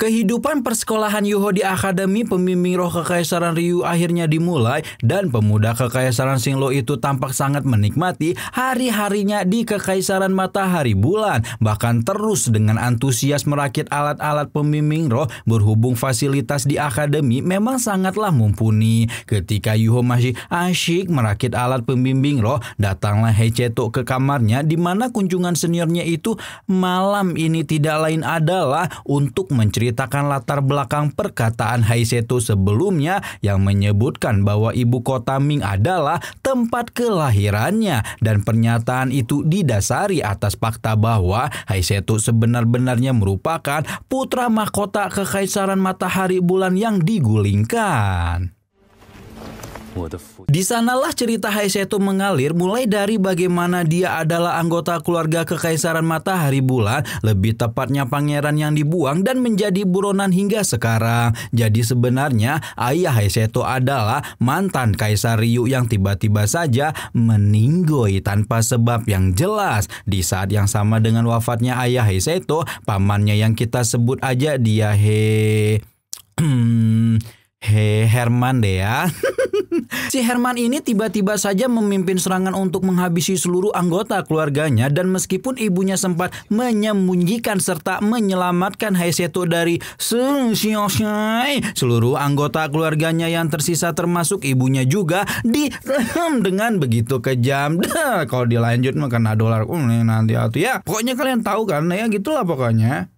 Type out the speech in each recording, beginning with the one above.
Kehidupan persekolahan Yuho di Akademi Pembimbing Roh Kekaisaran Ryu akhirnya dimulai dan pemuda Kekaisaran Shinlo itu tampak sangat menikmati hari-harinya di Kekaisaran Matahari Bulan. Bahkan terus dengan antusias merakit alat-alat pembimbing roh berhubung fasilitas di Akademi memang sangatlah mumpuni. Ketika Yuho masih asyik merakit alat pembimbing roh, datanglah Heiseto ke kamarnya di mana kunjungan seniornya itu malam ini tidak lain adalah untuk menceritakan latar belakang perkataan Heiseto sebelumnya yang menyebutkan bahwa ibu kota Ming adalah tempat kelahirannya, dan pernyataan itu didasari atas fakta bahwa Heiseto sebenar-benarnya merupakan putra mahkota Kekaisaran Matahari Bulan yang digulingkan. Di sanalah cerita Heiseto mengalir, mulai dari bagaimana dia adalah anggota keluarga Kekaisaran Matahari Bulan, lebih tepatnya pangeran yang dibuang dan menjadi buronan hingga sekarang. Jadi sebenarnya ayah Heiseto adalah mantan Kaisar Ryu yang tiba-tiba saja meninggoy tanpa sebab yang jelas. Di saat yang sama dengan wafatnya ayah Heiseto, pamannya yang kita sebut aja dia Herman deh ya. Si Herman ini tiba-tiba saja memimpin serangan untuk menghabisi seluruh anggota keluarganya, dan meskipun ibunya sempat menyembunyikan serta menyelamatkan Heiseto dari seluruh anggota keluarganya yang tersisa termasuk ibunya juga diserang dengan begitu kejam. Kalau dilanjut mah kena dolar nanti ya. Pokoknya kalian tahu kan ya, gitulah pokoknya.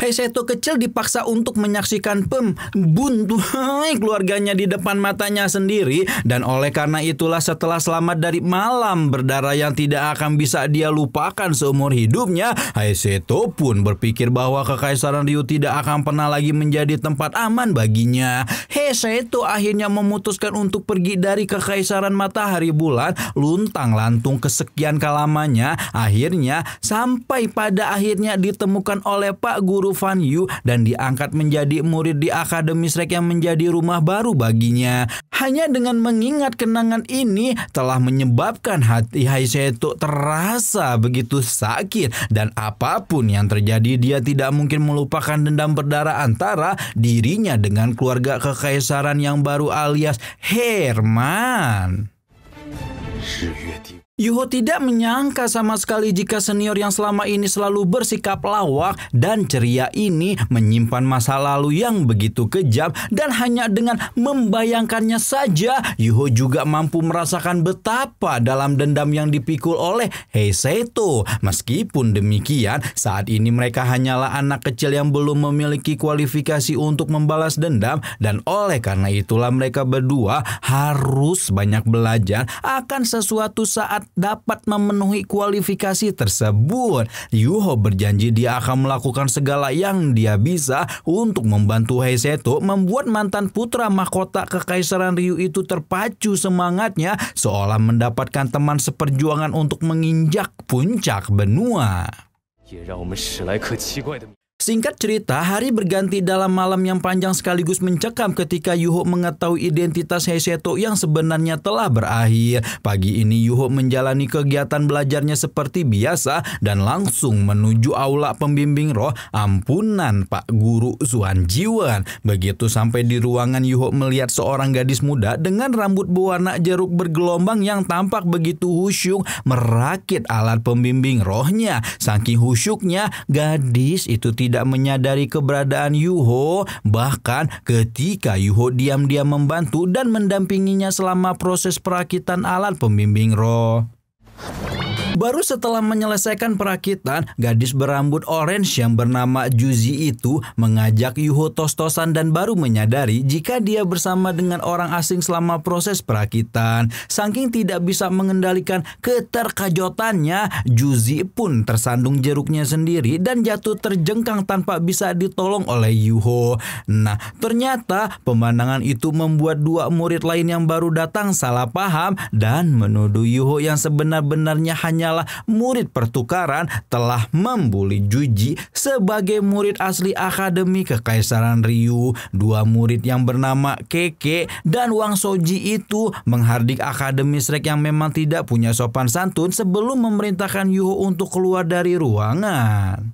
Heiseto kecil dipaksa untuk menyaksikan pembunuhan keluarganya di depan matanya sendiri, dan oleh karena itulah setelah selamat dari malam berdarah yang tidak akan bisa dia lupakan seumur hidupnya, Heiseto pun berpikir bahwa Kekaisaran Ryu tidak akan pernah lagi menjadi tempat aman baginya. Heiseto akhirnya memutuskan untuk pergi dari Kekaisaran Matahari Bulan luntang-lantung kesekian kalamanya. Akhirnya sampai pada akhirnya ditemukan oleh Pak Guru Fan Yu dan diangkat menjadi murid di Akademi Shrek yang menjadi rumah baru baginya. Hanya dengan mengingat kenangan ini telah menyebabkan hati Heiseto terasa begitu sakit, dan apapun yang terjadi dia tidak mungkin melupakan dendam berdarah antara dirinya dengan keluarga kekaisaran yang baru alias Herman. Yuho tidak menyangka sama sekali jika senior yang selama ini selalu bersikap lawak dan ceria ini menyimpan masa lalu yang begitu kejam, dan hanya dengan membayangkannya saja Yuho juga mampu merasakan betapa dalam dendam yang dipikul oleh Heiseto. Meskipun demikian, saat ini mereka hanyalah anak kecil yang belum memiliki kualifikasi untuk membalas dendam, dan oleh karena itulah mereka berdua harus banyak belajar akan sesuatu saat dapat memenuhi kualifikasi tersebut. Yuho berjanji dia akan melakukan segala yang dia bisa untuk membantu Heiseto membuat mantan putra mahkota Kekaisaran Ryu itu terpacu semangatnya seolah mendapatkan teman seperjuangan untuk menginjak puncak benua. Singkat cerita, hari berganti dalam malam yang panjang sekaligus mencekam ketika Yuho mengetahui identitas Heiseto yang sebenarnya telah berakhir. Pagi ini Yuho menjalani kegiatan belajarnya seperti biasa dan langsung menuju aula pembimbing roh ampunan Pak Guru Suan Jiwan. Begitu sampai di ruangan, Yuho melihat seorang gadis muda dengan rambut berwarna jeruk bergelombang yang tampak begitu khusyuk merakit alat pembimbing rohnya. Saking khusyuknya, gadis itu tidak menyadari keberadaan Yuho. Bahkan ketika Yuho diam-diam membantu dan mendampinginya selama proses perakitan alat pembimbing roh. Baru setelah menyelesaikan perakitan, gadis berambut orange yang bernama Juzi itu mengajak Yuho tos-tosan dan baru menyadari jika dia bersama dengan orang asing selama proses perakitan. Saking tidak bisa mengendalikan keterkajutannya, Juzi pun tersandung jeruknya sendiri dan jatuh terjengkang tanpa bisa ditolong oleh Yuho. Nah, ternyata pemandangan itu membuat dua murid lain yang baru datang salah paham dan menuduh Yuho yang sebenar-benarnya hanyalah murid pertukaran telah membuli Juji sebagai murid asli Akademi Kekaisaran Ryu. Dua murid yang bernama Keke dan Wang Soji itu menghardik Akademi Shrek yang memang tidak punya sopan santun sebelum memerintahkan Yuho untuk keluar dari ruangan.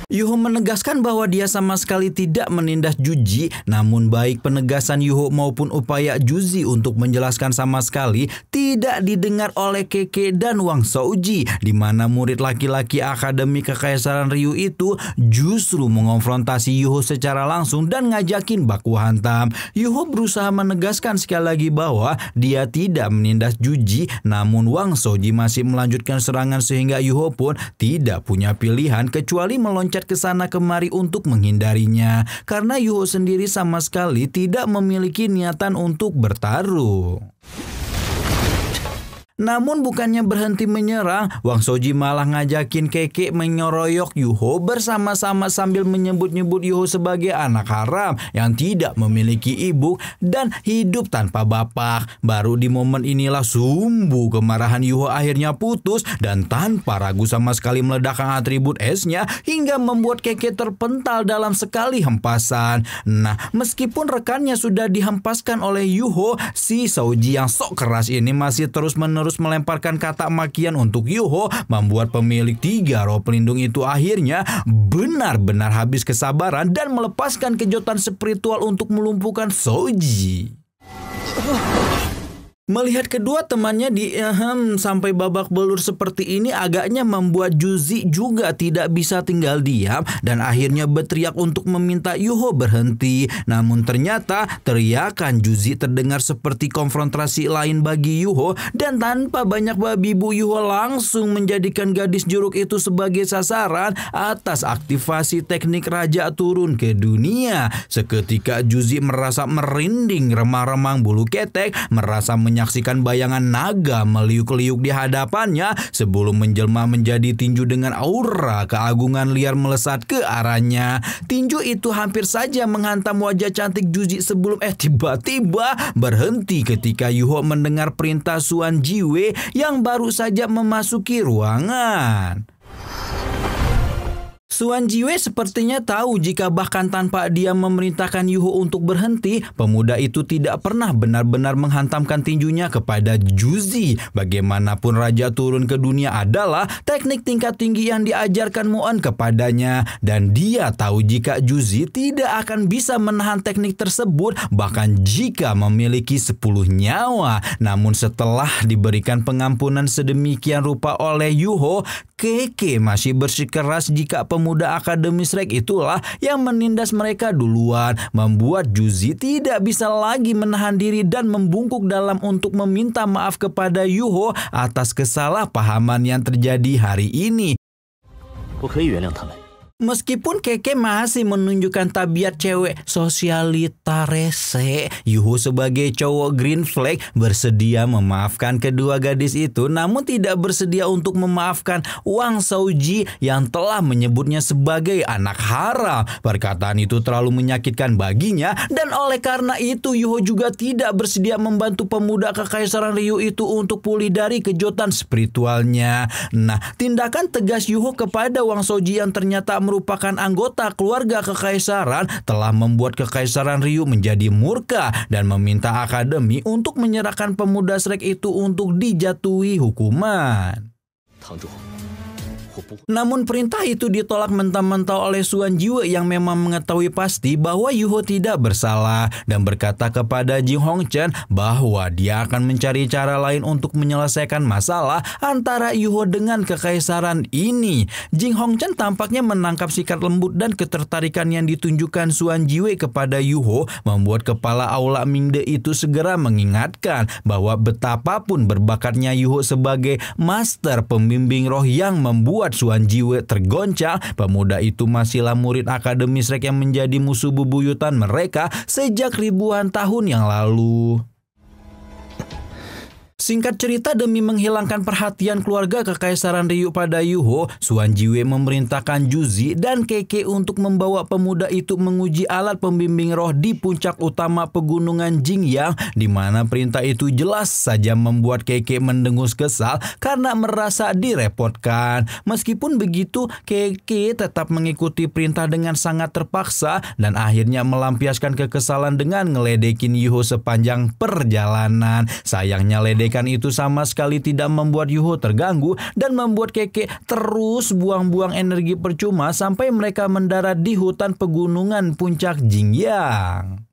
Yuho menegaskan bahwa dia sama sekali tidak menindas Juji, namun baik penegasan Yuho maupun upaya Juzi untuk menjelaskan sama sekali tidak didengar oleh Keke dan Wang Shouji, di mana murid laki-laki Akademi Kekaisaran Ryu itu justru mengonfrontasi Yuho secara langsung dan ngajakin baku hantam. Yuho berusaha menegaskan sekali lagi bahwa dia tidak menindas Juji, namun Wang Shouji masih melanjutkan serangan sehingga Yuho pun tidak punya pilihan kecuali meloncat ke sana kemari untuk menghindarinya, karena Yuho sendiri sama sekali tidak memiliki niatan untuk bertarung. Namun bukannya berhenti menyerang, Wang Shouji malah ngajakin Keke menyoroyok Yuho bersama-sama sambil menyebut-nyebut Yuho sebagai anak haram yang tidak memiliki ibu dan hidup tanpa bapak. Baru di momen inilah sumbu kemarahan Yuho akhirnya putus dan tanpa ragu sama sekali meledakkan atribut esnya hingga membuat Keke terpental dalam sekali hempasan. Nah, meskipun rekannya sudah dihempaskan oleh Yuho, si Shouji yang sok keras ini masih terus-menerus melemparkan kata makian untuk Yuho, membuat pemilik 3 roh pelindung itu akhirnya benar-benar habis kesabaran dan melepaskan kejutan spiritual untuk melumpuhkan Shouji. Melihat kedua temannya sampai babak belur seperti ini agaknya membuat Juzi juga tidak bisa tinggal diam dan akhirnya berteriak untuk meminta Yuho berhenti. Namun ternyata teriakan Juzi terdengar seperti konfrontasi lain bagi Yuho dan tanpa banyak babi bu, Yuho langsung menjadikan gadis jeruk itu sebagai sasaran atas aktivasi teknik raja turun ke dunia. Seketika Juzi merasa merinding remang-remang bulu ketek, merasa menyaksikan bayangan naga meliuk-liuk di hadapannya sebelum menjelma menjadi tinju dengan aura keagungan liar melesat ke arahnya. Tinju itu hampir saja menghantam wajah cantik Juzi sebelum tiba-tiba berhenti ketika Yuho mendengar perintah Suan Jiwe yang baru saja memasuki ruangan. Suan Jiwe sepertinya tahu jika bahkan tanpa dia memerintahkan Yuho untuk berhenti, pemuda itu tidak pernah benar-benar menghantamkan tinjunya kepada Juzi. Bagaimanapun raja turun ke dunia adalah teknik tingkat tinggi yang diajarkan Muon kepadanya, dan dia tahu jika Juzi tidak akan bisa menahan teknik tersebut bahkan jika memiliki 10 nyawa. Namun setelah diberikan pengampunan sedemikian rupa oleh Yuho, Keke masih bersikeras jika pemuda Akademi Shrek itulah yang menindas mereka duluan, membuat Juzi tidak bisa lagi menahan diri dan membungkuk dalam untuk meminta maaf kepada Yuho atas kesalahpahaman yang terjadi hari ini. Meskipun Keke masih menunjukkan tabiat cewek sosialita rese, Yuho sebagai cowok green flag bersedia memaafkan kedua gadis itu, namun tidak bersedia untuk memaafkan Wang Shouji yang telah menyebutnya sebagai anak haram. Perkataan itu terlalu menyakitkan baginya dan oleh karena itu Yuho juga tidak bersedia membantu pemuda Kekaisaran Ryu itu untuk pulih dari kejutan spiritualnya. Nah, tindakan tegas Yuho kepada Wang Shouji yang ternyata merupakan anggota keluarga kekaisaran telah membuat Kekaisaran Ryu menjadi murka dan meminta Akademi untuk menyerahkan pemuda Shrek itu untuk dijatuhi hukuman. Namun perintah itu ditolak mentah-mentah oleh Suan Jiwe yang memang mengetahui pasti bahwa Yuho tidak bersalah dan berkata kepada Jing Hongchen bahwa dia akan mencari cara lain untuk menyelesaikan masalah antara Yuho dengan kekaisaran ini. Jing Hongchen tampaknya menangkap sikap lembut dan ketertarikan yang ditunjukkan Suan Jiwe kepada Yuho, membuat kepala aula Mingde itu segera mengingatkan bahwa betapapun berbakatnya Yuho sebagai master pembimbing roh yang membuat Suan Jiwe tergoncang, pemuda itu masihlah murid Akademi Shrek yang menjadi musuh bebuyutan mereka sejak ribuan tahun yang lalu. Singkat cerita, demi menghilangkan perhatian keluarga Kekaisaran Ryu pada Yuho, Suan Jiwe memerintahkan Juzi dan Keke untuk membawa pemuda itu menguji alat pembimbing roh di puncak utama pegunungan Jingyang, di mana perintah itu jelas saja membuat Keke mendengus kesal karena merasa direpotkan. Meskipun begitu, Keke tetap mengikuti perintah dengan sangat terpaksa dan akhirnya melampiaskan kekesalan dengan ngeledekin Yuho sepanjang perjalanan. Sayangnya ledekan Kebaikan itu sama sekali tidak membuat Yuho terganggu dan membuat Keke terus buang-buang energi percuma sampai mereka mendarat di hutan pegunungan puncak Jingyang.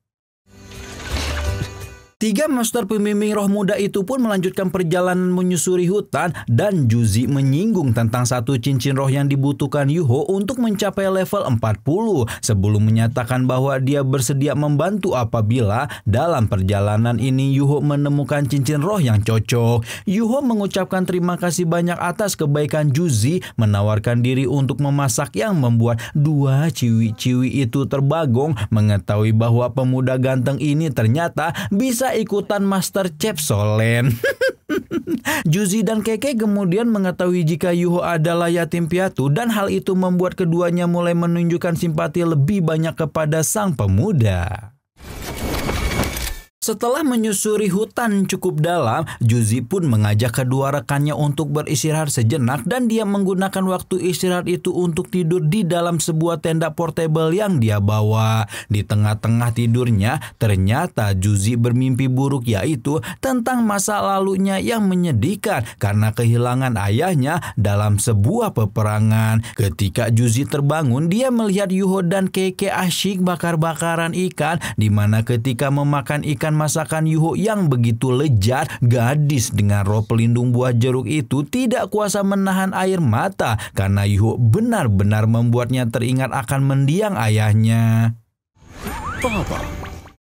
3 master pembimbing roh muda itu pun melanjutkan perjalanan menyusuri hutan dan Juzi menyinggung tentang satu cincin roh yang dibutuhkan Yuho untuk mencapai level 40 sebelum menyatakan bahwa dia bersedia membantu apabila dalam perjalanan ini Yuho menemukan cincin roh yang cocok. Yuho mengucapkan terima kasih banyak atas kebaikan Juzi menawarkan diri untuk memasak yang membuat 2 ciwi-ciwi itu terbagong mengetahui bahwa pemuda ganteng ini ternyata bisa ikutan Master Chef Solen. Juzi dan Keke kemudian mengetahui jika Yuho adalah yatim piatu dan hal itu membuat keduanya mulai menunjukkan simpati lebih banyak kepada sang pemuda. Setelah menyusuri hutan cukup dalam, Juzi pun mengajak kedua rekannya untuk beristirahat sejenak dan dia menggunakan waktu istirahat itu untuk tidur di dalam sebuah tenda portable yang dia bawa. Di tengah-tengah tidurnya, ternyata Juzi bermimpi buruk yaitu tentang masa lalunya yang menyedihkan karena kehilangan ayahnya dalam sebuah peperangan. Ketika Juzi terbangun, dia melihat Yuho dan Keke asyik bakar-bakaran ikan, di mana ketika memakan ikan masakan Yuho yang begitu lezat, gadis dengan roh pelindung buah jeruk itu tidak kuasa menahan air mata karena Yuho benar-benar membuatnya teringat akan mendiang ayahnya. Papa.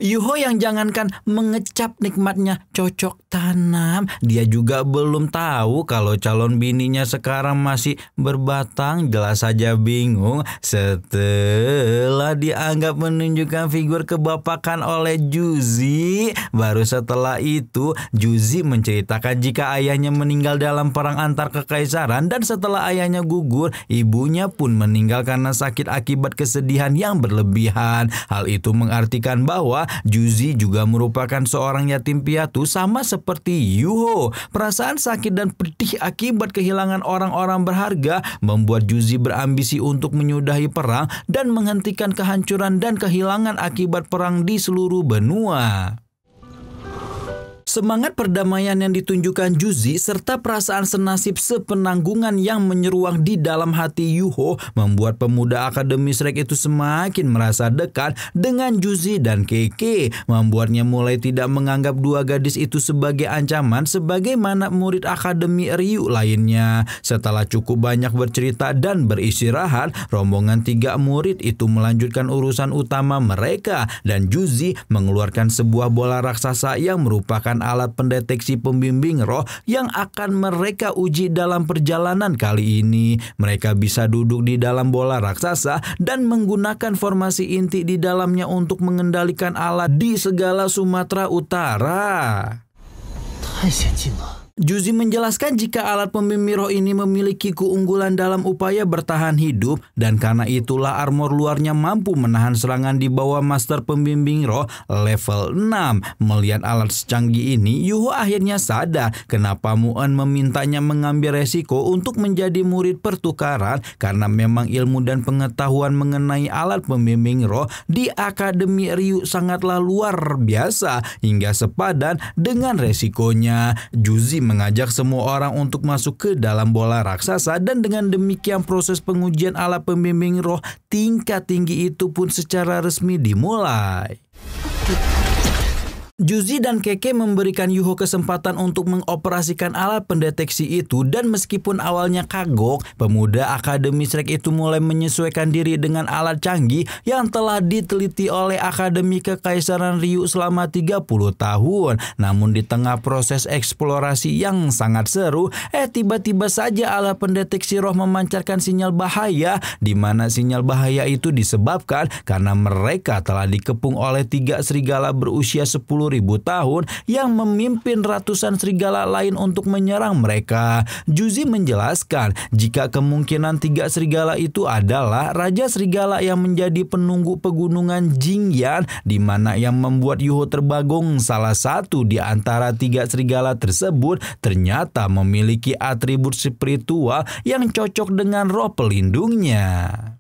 Yuho yang jangankan mengecap nikmatnya cocok tanam, dia juga belum tahu kalau calon bininya sekarang masih berbatang. Jelas saja bingung setelah dianggap menunjukkan figur kebapakan oleh Juzi. Baru setelah itu Juzi menceritakan jika ayahnya meninggal dalam perang antar kekaisaran dan setelah ayahnya gugur, ibunya pun meninggal karena sakit akibat kesedihan yang berlebihan. Hal itu mengartikan bahwa Juzi juga merupakan seorang yatim piatu sama seperti Yuho. Perasaan sakit dan pedih akibat kehilangan orang-orang berharga membuat Juzi berambisi untuk menyudahi perang dan menghentikan kehancuran dan kehilangan akibat perang di seluruh benua. Semangat perdamaian yang ditunjukkan Juzi serta perasaan senasib sepenanggungan yang menyeruak di dalam hati Yuho membuat pemuda Akademi Shrek itu semakin merasa dekat dengan Juzi dan Keke, membuatnya mulai tidak menganggap dua gadis itu sebagai ancaman sebagaimana murid Akademi Ryu lainnya. Setelah cukup banyak bercerita dan beristirahat, rombongan 3 murid itu melanjutkan urusan utama mereka dan Juzi mengeluarkan sebuah bola raksasa yang merupakan alat pendeteksi pembimbing roh yang akan mereka uji dalam perjalanan kali ini. Mereka bisa duduk di dalam bola raksasa dan menggunakan formasi inti di dalamnya untuk mengendalikan alat di segala Sumatera Utara. Juzi menjelaskan jika alat pembimbing roh ini memiliki keunggulan dalam upaya bertahan hidup dan karena itulah armor luarnya mampu menahan serangan di bawah master pembimbing roh level 6. Melihat alat secanggih ini, Yuho akhirnya sadar kenapa Muon memintanya mengambil resiko untuk menjadi murid pertukaran karena memang ilmu dan pengetahuan mengenai alat pembimbing roh di Akademi Ryu sangatlah luar biasa hingga sepadan dengan resikonya. Juzi mengajak semua orang untuk masuk ke dalam bola raksasa dan dengan demikian proses pengujian alat pembimbing roh tingkat tinggi itu pun secara resmi dimulai. Juzi dan Keke memberikan Yuho kesempatan untuk mengoperasikan alat pendeteksi itu dan meskipun awalnya kagok, pemuda Akademi Shrek itu mulai menyesuaikan diri dengan alat canggih yang telah diteliti oleh Akademi Kekaisaran Ryu selama 30 tahun. Namun di tengah proses eksplorasi yang sangat seru, tiba-tiba saja alat pendeteksi roh memancarkan sinyal bahaya, di mana sinyal bahaya itu disebabkan karena mereka telah dikepung oleh 3 serigala berusia 10.000 tahun yang memimpin ratusan serigala lain untuk menyerang mereka. Juzi menjelaskan jika kemungkinan 3 serigala itu adalah Raja Serigala yang menjadi penunggu pegunungan Jingyan, di mana yang membuat Yuho terbagong salah satu di antara 3 serigala tersebut ternyata memiliki atribut spiritual yang cocok dengan roh pelindungnya.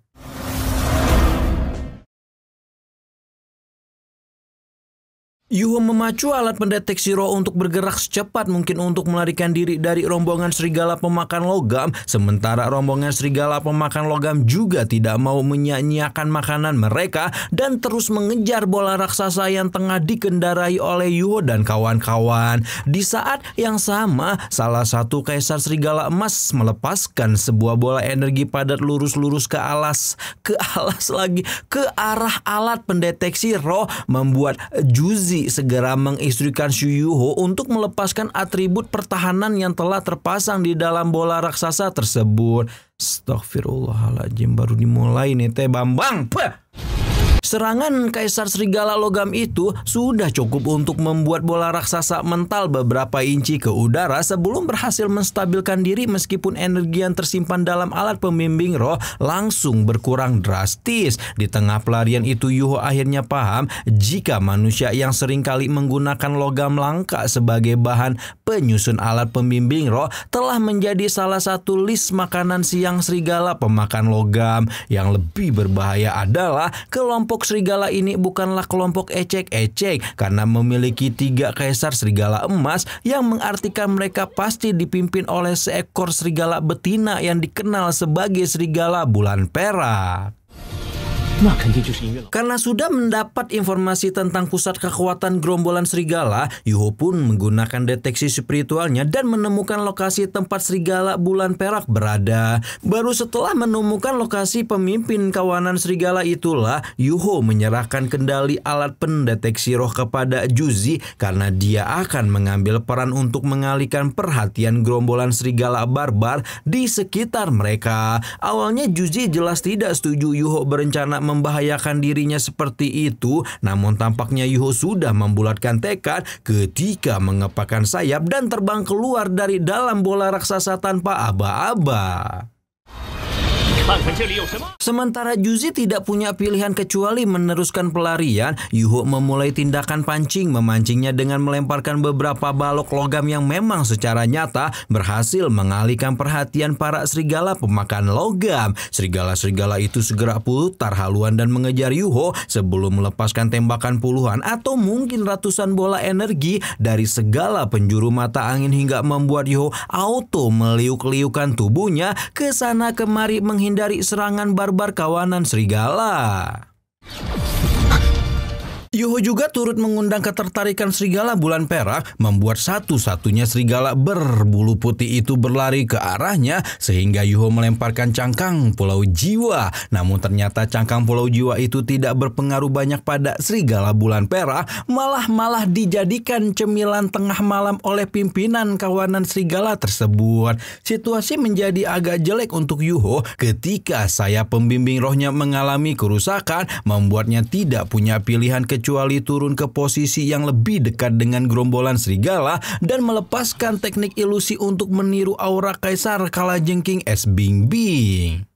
Yuho memacu alat pendeteksi roh untuk bergerak secepat mungkin untuk melarikan diri dari rombongan serigala pemakan logam, sementara rombongan serigala pemakan logam juga tidak mau menyia-nyiakan makanan mereka dan terus mengejar bola raksasa yang tengah dikendarai oleh Yuho dan kawan-kawan. Di saat yang sama, salah satu kaisar serigala emas melepaskan sebuah bola energi padat lurus-lurus ke arah alat pendeteksi roh, membuat Juzi segera menginstruksikan Shu Yuho untuk melepaskan atribut pertahanan yang telah terpasang di dalam bola raksasa tersebut. Astagfirullahaladzim, baru dimulai nih teh Bambang. Serangan Kaisar Serigala Logam itu sudah cukup untuk membuat bola raksasa mental beberapa inci ke udara sebelum berhasil menstabilkan diri, meskipun energi yang tersimpan dalam alat pembimbing roh langsung berkurang drastis. Di tengah pelarian itu, Yuho akhirnya paham jika manusia yang seringkali menggunakan logam langka sebagai bahan penyusun alat pembimbing roh telah menjadi salah satu list makanan siang serigala pemakan logam. Yang lebih berbahaya adalah kelompok serigala ini bukanlah kelompok ecek-ecek karena memiliki 3 kaisar serigala emas, yang mengartikan mereka pasti dipimpin oleh seekor serigala betina yang dikenal sebagai serigala bulan perak. Karena sudah mendapat informasi tentang pusat kekuatan gerombolan serigala, Yuho pun menggunakan deteksi spiritualnya dan menemukan lokasi tempat serigala bulan perak berada. Baru setelah menemukan lokasi pemimpin kawanan serigala itulah Yuho menyerahkan kendali alat pendeteksi roh kepada Juzi, karena dia akan mengambil peran untuk mengalihkan perhatian gerombolan serigala barbar di sekitar mereka. Awalnya Juzi jelas tidak setuju Yuho berencana membahayakan dirinya seperti itu, namun tampaknya Yuho sudah membulatkan tekad ketika mengepakkan sayap dan terbang keluar dari dalam bola raksasa tanpa aba-aba. Sementara Juzi tidak punya pilihan kecuali meneruskan pelarian, Yuho memulai tindakan memancingnya dengan melemparkan beberapa balok logam yang memang secara nyata berhasil mengalihkan perhatian para serigala pemakan logam. Serigala-serigala itu segera putar haluan dan mengejar Yuho sebelum melepaskan tembakan puluhan atau mungkin ratusan bola energi dari segala penjuru mata angin hingga membuat Yuho auto meliuk-liukan tubuhnya ke sana kemari menghindari serangan barbar kawanan serigala. Yuho juga turut mengundang ketertarikan serigala bulan perak, membuat satu-satunya serigala berbulu putih itu berlari ke arahnya sehingga Yuho melemparkan cangkang pulau jiwa. Namun ternyata cangkang pulau jiwa itu tidak berpengaruh banyak pada serigala bulan perak, malah dijadikan cemilan tengah malam oleh pimpinan kawanan serigala tersebut. Situasi menjadi agak jelek untuk Yuho ketika sayap pembimbing rohnya mengalami kerusakan, membuatnya tidak punya pilihan kecuali turun ke posisi yang lebih dekat dengan gerombolan serigala dan melepaskan teknik ilusi untuk meniru aura Kaisar Kalajengking es Bingbing.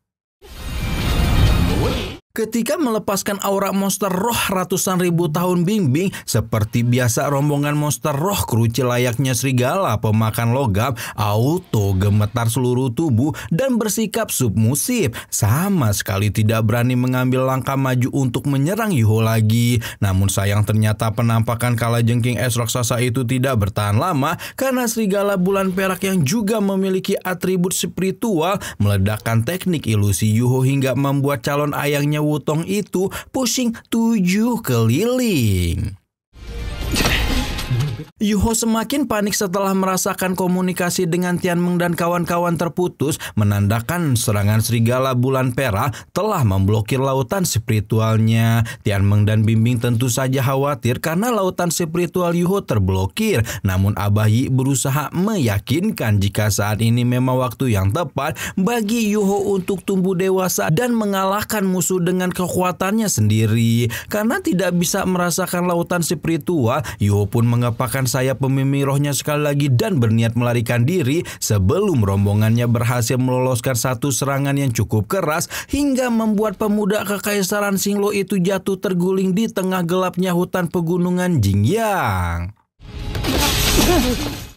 Ketika melepaskan aura monster roh ratusan ribu tahun Bingbing, seperti biasa rombongan monster roh kerucil layaknya serigala pemakan logam auto gemetar seluruh tubuh dan bersikap submusif, sama sekali tidak berani mengambil langkah maju untuk menyerang Yuho lagi. Namun sayang, ternyata penampakan Kalajengking es raksasa itu tidak bertahan lama karena serigala bulan perak yang juga memiliki atribut spiritual meledakkan teknik ilusi Yuho hingga membuat calon ayangnya Wutong itu pusing 7 keliling. Yuho semakin panik setelah merasakan komunikasi dengan Tianmeng dan kawan-kawan terputus, menandakan serangan serigala bulan perak telah memblokir lautan spiritualnya. Tianmeng dan Bingbing tentu saja khawatir karena lautan spiritual Yuho terblokir. Namun Abah Yi berusaha meyakinkan jika saat ini memang waktu yang tepat bagi Yuho untuk tumbuh dewasa dan mengalahkan musuh dengan kekuatannya sendiri. Karena tidak bisa merasakan lautan spiritual, Yuho pun mengepakkan sayap pembimbing rohnya sekali lagi dan berniat melarikan diri sebelum rombongannya berhasil meloloskan satu serangan yang cukup keras hingga membuat pemuda kekaisaran Xinglo itu jatuh terguling di tengah gelapnya hutan pegunungan Jingyang.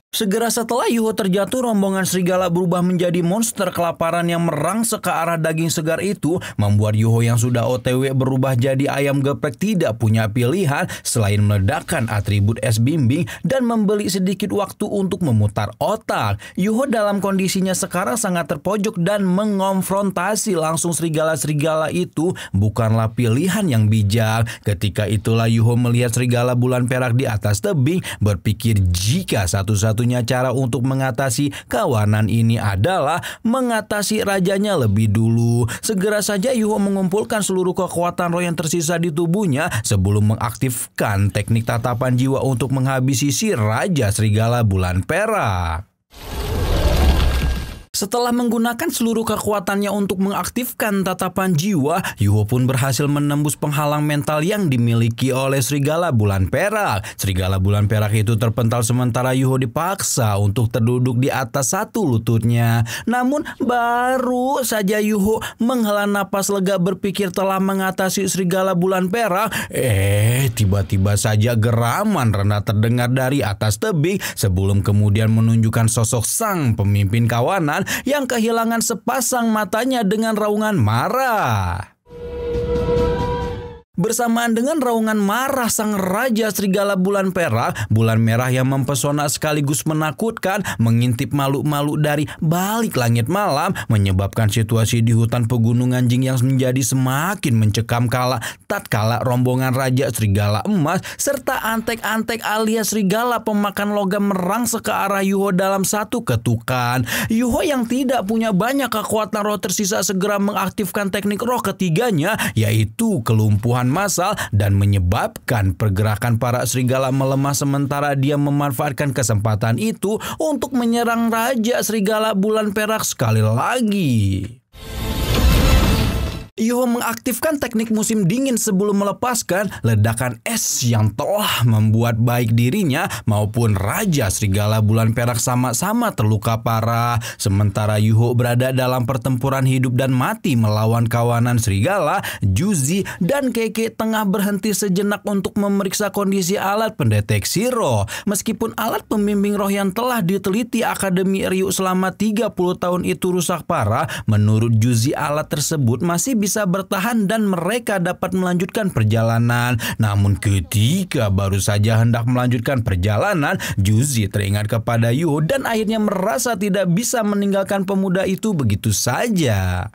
Segera setelah Yuho terjatuh, rombongan serigala berubah menjadi monster kelaparan yang merangsek ke arah daging segar itu, membuat Yuho yang sudah OTW berubah jadi ayam geprek tidak punya pilihan selain meledakkan atribut es bimbing dan membeli sedikit waktu untuk memutar otak. Yuho dalam kondisinya sekarang sangat terpojok dan mengonfrontasi langsung serigala-serigala itu bukanlah pilihan yang bijak. Ketika itulah Yuho melihat serigala bulan perak di atas tebing, berpikir jika satu-satunya cara untuk mengatasi kawanan ini adalah mengatasi rajanya lebih dulu. Segera saja Yuho mengumpulkan seluruh kekuatan roh yang tersisa di tubuhnya sebelum mengaktifkan teknik tatapan jiwa untuk menghabisi si raja serigala bulan perak. Setelah menggunakan seluruh kekuatannya untuk mengaktifkan tatapan jiwa, Yuho pun berhasil menembus penghalang mental yang dimiliki oleh serigala bulan perak. Serigala bulan perak itu terpental sementara Yuho dipaksa untuk terduduk di atas satu lututnya. Namun baru saja Yuho menghela napas lega berpikir telah mengatasi serigala bulan perak, tiba-tiba saja geraman rendah terdengar dari atas tebing sebelum kemudian menunjukkan sosok sang pemimpin kawanan yang kehilangan sepasang matanya dengan raungan marah. Bersamaan dengan raungan marah sang raja serigala bulan perak, bulan merah yang mempesona sekaligus menakutkan mengintip makhluk-makhluk dari balik langit malam, menyebabkan situasi di hutan pegunungan Jing yang menjadi semakin mencekam tatkala rombongan raja serigala emas serta antek-antek alias serigala pemakan logam merangsek ke arah Yuho dalam satu ketukan. Yuho yang tidak punya banyak kekuatan roh tersisa segera mengaktifkan teknik roh ketiganya, yaitu kelumpuhan massal, dan menyebabkan pergerakan para serigala melemah sementara dia memanfaatkan kesempatan itu untuk menyerang raja serigala bulan perak sekali lagi. Yuho mengaktifkan teknik musim dingin sebelum melepaskan ledakan es yang telah membuat baik dirinya maupun raja serigala bulan perak sama-sama terluka parah. Sementara Yuho berada dalam pertempuran hidup dan mati melawan kawanan serigala, Juzi dan Keke tengah berhenti sejenak untuk memeriksa kondisi alat pendeteksi roh. Meskipun alat pembimbing roh yang telah diteliti Akademi Ryu selama 30 tahun itu rusak parah, menurut Juzi alat tersebut masih bisa bertahan dan mereka dapat melanjutkan perjalanan. Namun ketika baru saja hendak melanjutkan perjalanan, Juzi teringat kepada Yuho dan akhirnya merasa tidak bisa meninggalkan pemuda itu begitu saja.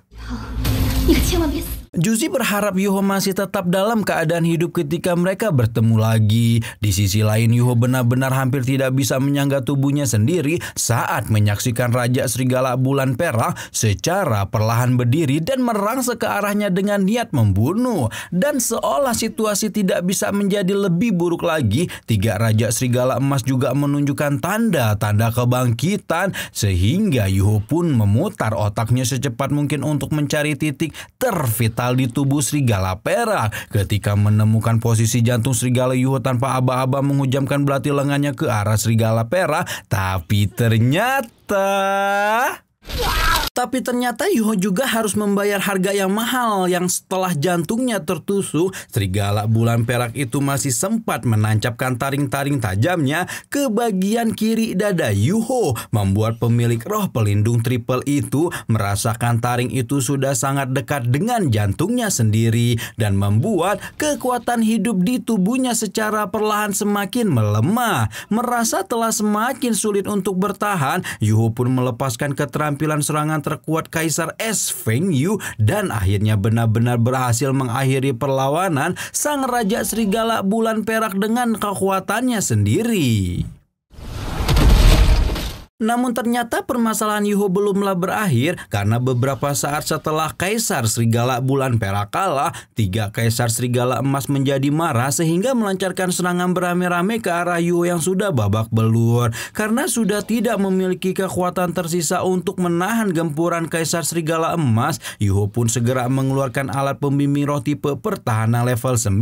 Juzi berharap Yuho masih tetap dalam keadaan hidup ketika mereka bertemu lagi. Di sisi lain, Yuho benar-benar hampir tidak bisa menyangga tubuhnya sendiri saat menyaksikan Raja Serigala Bulan Perak secara perlahan berdiri dan merangsek ke arahnya dengan niat membunuh. Dan seolah situasi tidak bisa menjadi lebih buruk lagi, tiga Raja Serigala Emas juga menunjukkan tanda-tanda kebangkitan sehingga Yuho pun memutar otaknya secepat mungkin untuk mencari titik tervital di tubuh serigala perak. Ketika menemukan posisi jantung serigala, Yuho tanpa aba-aba menghujamkan belati lengannya ke arah serigala perak. Tapi ternyata Yuho juga harus membayar harga yang mahal yang setelah jantungnya tertusuk, serigala bulan perak itu masih sempat menancapkan taring-taring tajamnya ke bagian kiri dada Yuho, membuat pemilik roh pelindung triple itu merasakan taring itu sudah sangat dekat dengan jantungnya sendiri dan membuat kekuatan hidup di tubuhnya secara perlahan semakin melemah. Merasa telah semakin sulit untuk bertahan, Yuho pun melepaskan keterampilan serangan terkuat Kaisar Es Feng Yu dan akhirnya benar-benar berhasil mengakhiri perlawanan sang Raja Serigala Bulan Perak dengan kekuatannya sendiri. Namun ternyata permasalahan Yuho belumlah berakhir karena beberapa saat setelah Kaisar Serigala Bulan Perak kalah, tiga Kaisar Serigala Emas menjadi marah sehingga melancarkan serangan beramai-ramai ke arah Yuho yang sudah babak belur. Karena sudah tidak memiliki kekuatan tersisa untuk menahan gempuran Kaisar Serigala Emas, Yuho pun segera mengeluarkan alat pembimbing roh tipe pertahanan level 9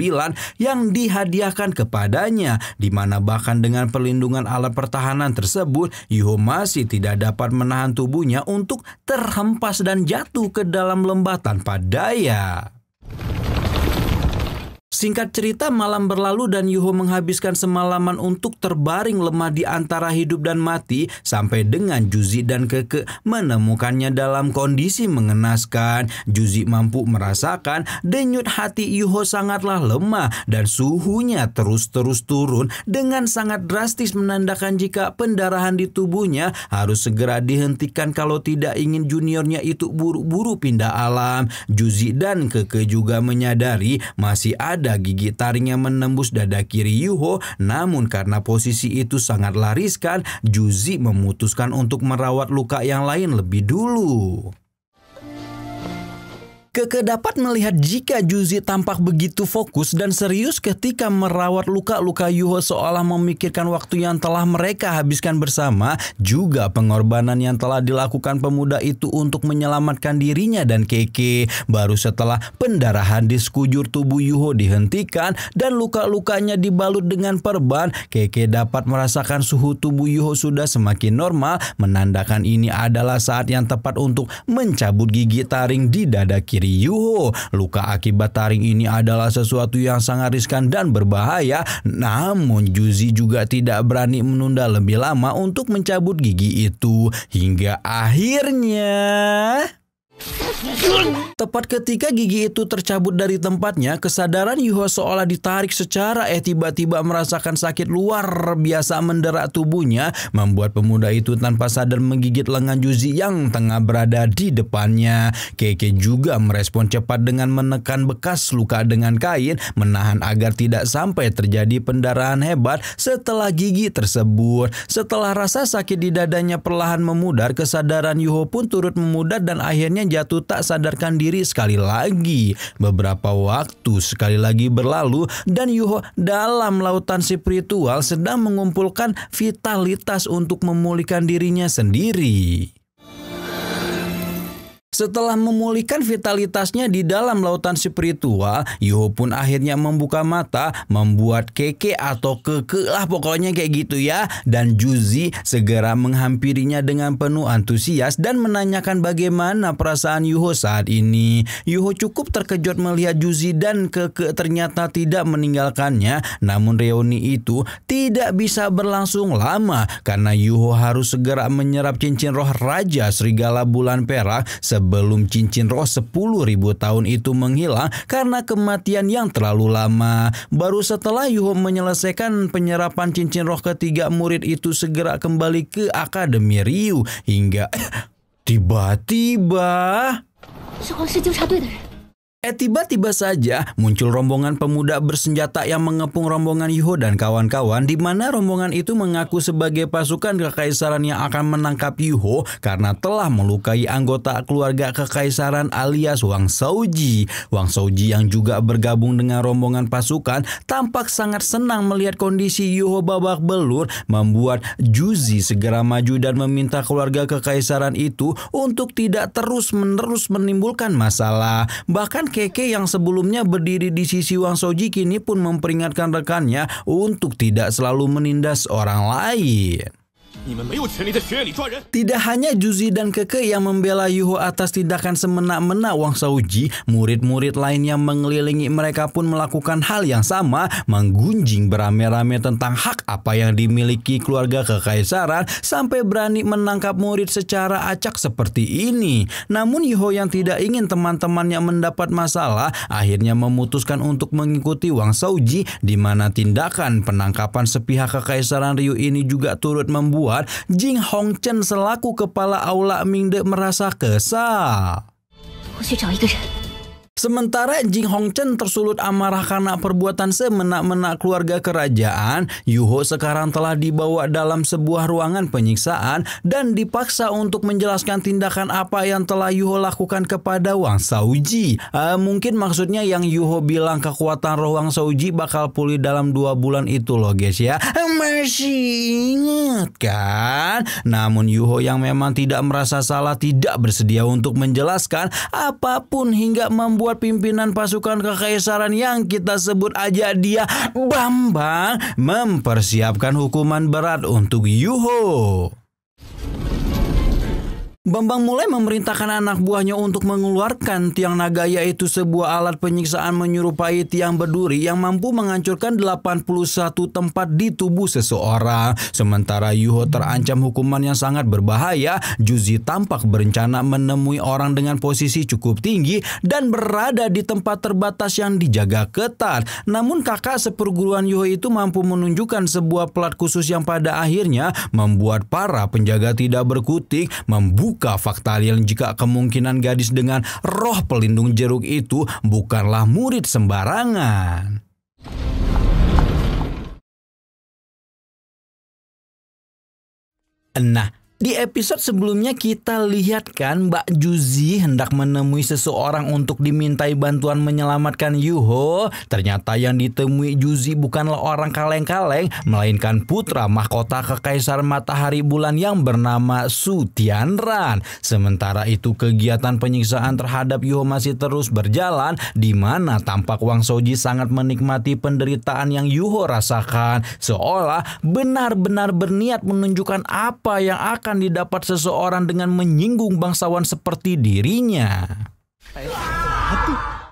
yang dihadiahkan kepadanya, di mana bahkan dengan perlindungan alat pertahanan tersebut, Yuho masih tidak dapat menahan tubuhnya untuk terhempas dan jatuh ke dalam lembah tanpa daya. Singkat cerita, malam berlalu dan Yuho menghabiskan semalaman untuk terbaring lemah di antara hidup dan mati sampai dengan Juzi dan Keke menemukannya dalam kondisi mengenaskan. Juzi mampu merasakan denyut hati Yuho sangatlah lemah dan suhunya terus-terus turun dengan sangat drastis, menandakan jika pendarahan di tubuhnya harus segera dihentikan kalau tidak ingin juniornya itu buru-buru pindah alam. Juzi dan Keke juga menyadari masih ada gigi taring yang menembus dada kiri Yuho, namun karena posisi itu sangatlah riskan, Juzi memutuskan untuk merawat luka yang lain lebih dulu. Keke dapat melihat jika Juzi tampak begitu fokus dan serius ketika merawat luka-luka Yuho, seolah memikirkan waktu yang telah mereka habiskan bersama, juga pengorbanan yang telah dilakukan pemuda itu untuk menyelamatkan dirinya dan Keke. Baru setelah pendarahan di sekujur tubuh Yuho dihentikan dan luka-lukanya dibalut dengan perban, Keke dapat merasakan suhu tubuh Yuho sudah semakin normal, menandakan ini adalah saat yang tepat untuk mencabut gigi taring di dada kiri Yuho. Luka akibat taring ini adalah sesuatu yang sangat riskan dan berbahaya, namun Juzi juga tidak berani menunda lebih lama untuk mencabut gigi itu. Hingga akhirnya tepat ketika gigi itu tercabut dari tempatnya, kesadaran Yuho seolah ditarik secara tiba-tiba merasakan sakit luar biasa mendera tubuhnya, membuat pemuda itu tanpa sadar menggigit lengan Juzi yang tengah berada di depannya. Keke juga merespon cepat dengan menekan bekas luka dengan kain, menahan agar tidak sampai terjadi pendarahan hebat setelah gigi tersebut. Setelah rasa sakit di dadanya perlahan memudar, kesadaran Yuho pun turut memudar dan akhirnya jatuh tak sadarkan diri sekali lagi. Beberapa waktu sekali lagi berlalu dan Yuho dalam lautan spiritual sedang mengumpulkan vitalitas untuk memulihkan dirinya sendiri. Setelah memulihkan vitalitasnya di dalam lautan spiritual, Yuho pun akhirnya membuka mata, membuat Keke atau Keke lah pokoknya kayak gitu ya. Dan Juzi segera menghampirinya dengan penuh antusias dan menanyakan bagaimana perasaan Yuho saat ini. Yuho cukup terkejut melihat Juzi dan Keke ternyata tidak meninggalkannya. Namun reuni itu tidak bisa berlangsung lama karena Yuho harus segera menyerap cincin roh Raja Serigala Bulan Perak sebelum cincin roh 10.000 tahun itu menghilang karena kematian yang terlalu lama. Baru setelah Yuho menyelesaikan penyerapan cincin roh ketiga, murid itu segera kembali ke Akademi Ryu hingga tiba-tiba tiba-tiba saja muncul rombongan pemuda bersenjata yang mengepung rombongan Yuho dan kawan-kawan, di mana rombongan itu mengaku sebagai pasukan kekaisaran yang akan menangkap Yuho karena telah melukai anggota keluarga kekaisaran alias Wang Shaoji. Wang Shaoji yang juga bergabung dengan rombongan pasukan tampak sangat senang melihat kondisi Yuho babak belur, membuat Juzi segera maju dan meminta keluarga kekaisaran itu untuk tidak terus-menerus menimbulkan masalah. Bahkan Keke yang sebelumnya berdiri di sisi Wang Shaoji kini pun memperingatkan rekannya untuk tidak selalu menindas orang lain. Tidak hanya Juzi dan Keke yang membela Yuho atas tindakan semena-mena Wang Shaoji, murid-murid lain yang mengelilingi mereka pun melakukan hal yang sama, menggunjing beramai-ramai tentang hak apa yang dimiliki keluarga kekaisaran sampai berani menangkap murid secara acak seperti ini. Namun Yuho yang tidak ingin teman-temannya mendapat masalah akhirnya memutuskan untuk mengikuti Wang Shaoji, di mana tindakan penangkapan sepihak kekaisaran Ryu ini juga turut membuat Jing Hongchen selaku kepala aula Mingde merasa kesal. Sementara Jing Hongchen tersulut amarah karena perbuatan semena-mena keluarga kerajaan, Yuho sekarang telah dibawa dalam sebuah ruangan penyiksaan dan dipaksa untuk menjelaskan tindakan apa yang telah Yuho lakukan kepada Wang Shaoji. Mungkin maksudnya yang Yuho bilang kekuatan roh Wang Shaoji bakal pulih dalam 2 bulan itu loh guys ya. Masih ingat kan? Namun Yuho yang memang tidak merasa salah tidak bersedia untuk menjelaskan apapun hingga membuat pimpinan pasukan kekaisaran yang kita sebut aja dia Bambang mempersiapkan hukuman berat untuk Yuho. Bambang mulai memerintahkan anak buahnya untuk mengeluarkan tiang naga, yaitu sebuah alat penyiksaan menyerupai tiang berduri yang mampu menghancurkan 81 tempat di tubuh seseorang. Sementara Yuho terancam hukuman yang sangat berbahaya, Juzi tampak berencana menemui orang dengan posisi cukup tinggi dan berada di tempat terbatas yang dijaga ketat. Namun kakak seperguruan Yuho itu mampu menunjukkan sebuah pelat khusus yang pada akhirnya membuat para penjaga tidak berkutik, membuka fakta real jika kemungkinan gadis dengan roh pelindung jeruk itu bukanlah murid sembarangan. Nah, di episode sebelumnya kita lihat kan Mbak Juzi hendak menemui seseorang untuk dimintai bantuan menyelamatkan Yuho. Ternyata yang ditemui Juzi bukanlah orang kaleng-kaleng, melainkan putra mahkota Kekaisaran Matahari Bulan yang bernama Su Tianran. Sementara itu kegiatan penyiksaan terhadap Yuho masih terus berjalan, di mana tampak Wang Shouji sangat menikmati penderitaan yang Yuho rasakan, seolah benar-benar berniat menunjukkan apa yang akan didapat seseorang dengan menyinggung bangsawan seperti dirinya.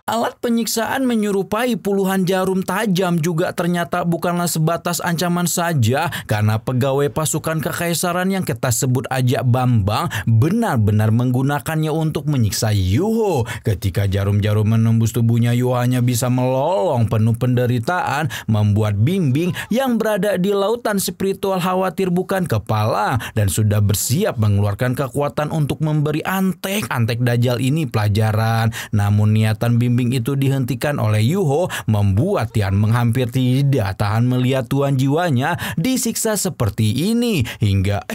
Alat penyiksaan menyerupai puluhan jarum tajam juga ternyata bukanlah sebatas ancaman saja, karena pegawai pasukan kekaisaran yang kita sebut aja Bambang benar-benar menggunakannya untuk menyiksa Yuho. Ketika jarum-jarum menembus tubuhnya, Yuho hanya bisa melolong penuh penderitaan, membuat Bimbing yang berada di lautan spiritual khawatir bukan kepala dan sudah bersiap mengeluarkan kekuatan untuk memberi antek-antek Dajjal ini pelajaran. Namun niatan Bimbing itu dihentikan oleh Yuho, membuat Tian menghampir tidak tahan melihat tuan jiwanya disiksa seperti ini hingga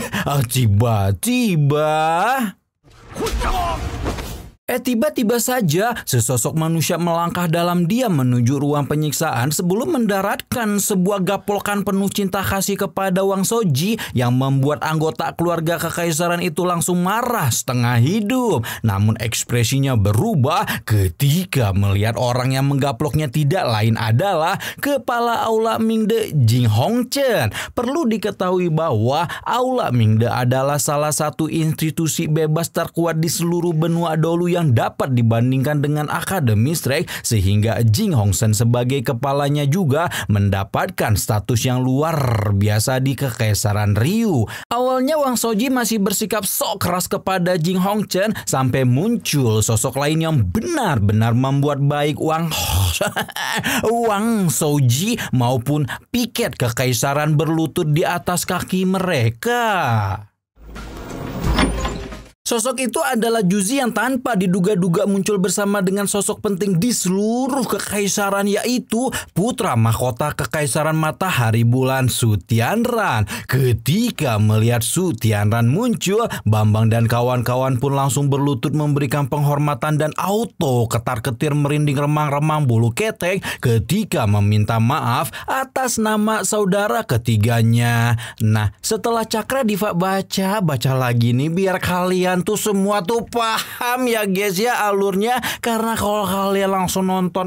tiba-tiba tiba-tiba saja sesosok manusia melangkah dalam diam menuju ruang penyiksaan sebelum mendaratkan sebuah gaplokan penuh cinta kasih kepada Wang Shouji yang membuat anggota keluarga kekaisaran itu langsung marah setengah hidup. Namun ekspresinya berubah ketika melihat orang yang menggaploknya tidak lain adalah kepala Aula Mingde Jing Hongchen. Perlu diketahui bahwa Aula Mingde adalah salah satu institusi bebas terkuat di seluruh benua Dolu yang dapat dibandingkan dengan Akademi Strike, sehingga Jing Hongchen sebagai kepalanya juga mendapatkan status yang luar biasa di Kekaisaran Ryu. Awalnya Wang Shouji masih bersikap sok keras kepada Jing Hongchen sampai muncul sosok lain yang benar-benar membuat baik Wang Shouji maupun piket Kekaisaran berlutut di atas kaki mereka. Sosok itu adalah Juzi yang tanpa diduga-duga muncul bersama dengan sosok penting di seluruh kekaisaran, yaitu putra mahkota Kekaisaran Matahari Bulan Su Tianran. Ketika melihat Su Tianran muncul, Bambang dan kawan-kawan pun langsung berlutut memberikan penghormatan dan auto ketar-ketir merinding remang-remang bulu ketek ketika meminta maaf atas nama saudara ketiganya. Nah, setelah Cakra Diva baca lagi nih biar kalian tuh semua tuh paham ya guys ya alurnya, karena kalau kalian langsung nonton